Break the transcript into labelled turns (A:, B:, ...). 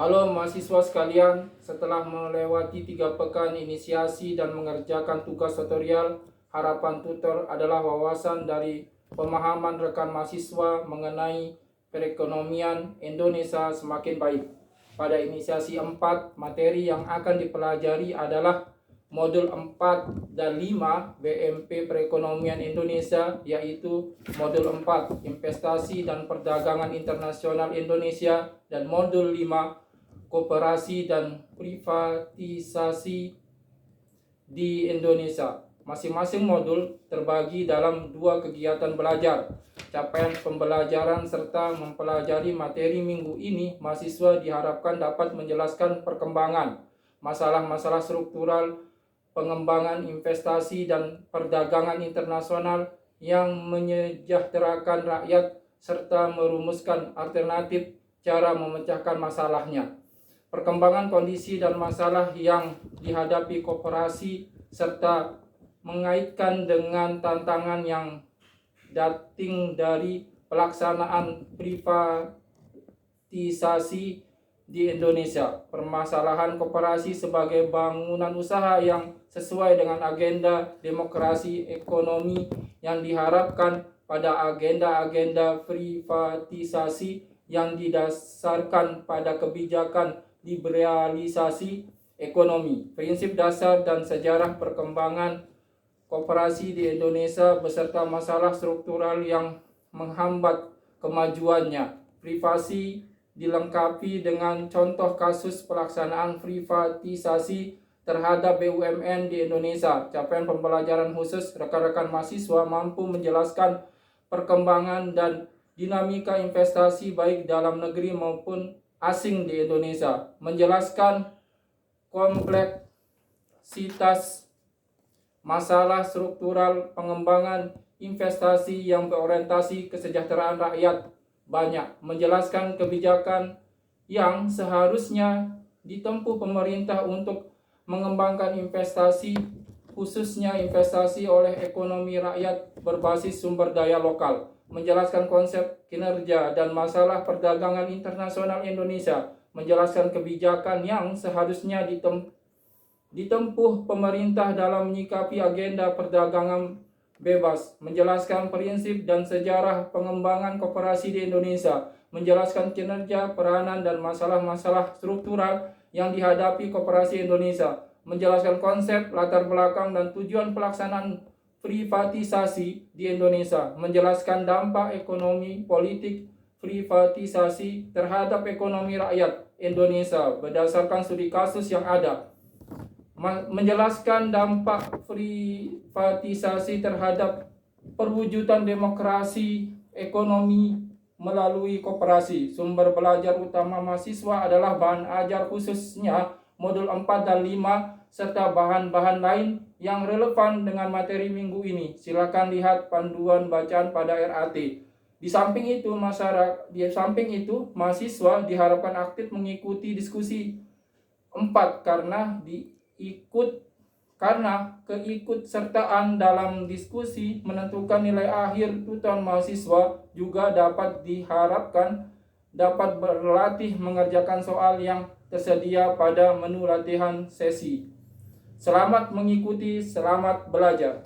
A: Halo mahasiswa sekalian, setelah melewati 3 pekan inisiasi dan mengerjakan tugas tutorial, harapan tutor adalah wawasan dari pemahaman rekan mahasiswa mengenai perekonomian Indonesia semakin baik. Pada inisiasi 4, materi yang akan dipelajari adalah modul 4 dan 5 BMP Perekonomian Indonesia, yaitu modul 4 Investasi dan Perdagangan Internasional Indonesia dan modul 5 Koperasi dan Privatisasi di Indonesia. Masing-masing modul terbagi dalam 2 kegiatan belajar. Capaian pembelajaran serta mempelajari materi minggu ini, mahasiswa diharapkan dapat menjelaskan perkembangan, masalah-masalah struktural, pengembangan investasi dan perdagangan internasional yang menyejahterakan rakyat serta merumuskan alternatif cara memecahkan masalahnya. Perkembangan kondisi dan masalah yang dihadapi koperasi serta mengaitkan dengan tantangan yang dating dari pelaksanaan privatisasi di Indonesia. Permasalahan koperasi sebagai bangunan usaha yang sesuai dengan agenda demokrasi ekonomi yang diharapkan pada agenda-agenda privatisasi yang didasarkan pada kebijakan liberalisasi ekonomi, prinsip dasar dan sejarah perkembangan koperasi di Indonesia beserta masalah struktural yang menghambat kemajuannya. Privasi dilengkapi dengan contoh kasus pelaksanaan privatisasi terhadap BUMN di Indonesia. Capaian pembelajaran khusus rekan-rekan mahasiswa mampu menjelaskan perkembangan dan dinamika investasi baik dalam negeri maupun asing di Indonesia, menjelaskan kompleksitas masalah struktural pengembangan investasi yang berorientasi kesejahteraan rakyat, banyak menjelaskan kebijakan yang seharusnya ditempuh pemerintah untuk mengembangkan investasi, khususnya investasi oleh ekonomi rakyat berbasis sumber daya lokal, menjelaskan konsep kinerja dan masalah perdagangan internasional Indonesia, menjelaskan kebijakan yang seharusnya ditempuh pemerintah dalam menyikapi agenda perdagangan bebas, menjelaskan prinsip dan sejarah pengembangan koperasi di Indonesia, menjelaskan kinerja, peranan, dan masalah-masalah struktural yang dihadapi koperasi Indonesia, menjelaskan konsep, latar belakang, dan tujuan pelaksanaan privatisasi di Indonesia, menjelaskan dampak ekonomi politik privatisasi terhadap ekonomi rakyat Indonesia berdasarkan studi kasus yang ada, menjelaskan dampak privatisasi terhadap perwujudan demokrasi ekonomi melalui koperasi. Sumber belajar utama mahasiswa adalah bahan ajar khususnya modul 4 dan 5 serta bahan-bahan lain yang relevan dengan materi minggu ini. Silakan lihat panduan bacaan pada RAT. Di samping itu, mahasiswa diharapkan aktif mengikuti diskusi 4 karena keikutsertaan dalam diskusi menentukan nilai akhir tutor mahasiswa. Juga dapat diharapkan dapat berlatih mengerjakan soal yang tersedia pada menu latihan sesi. Selamat mengikuti, selamat belajar.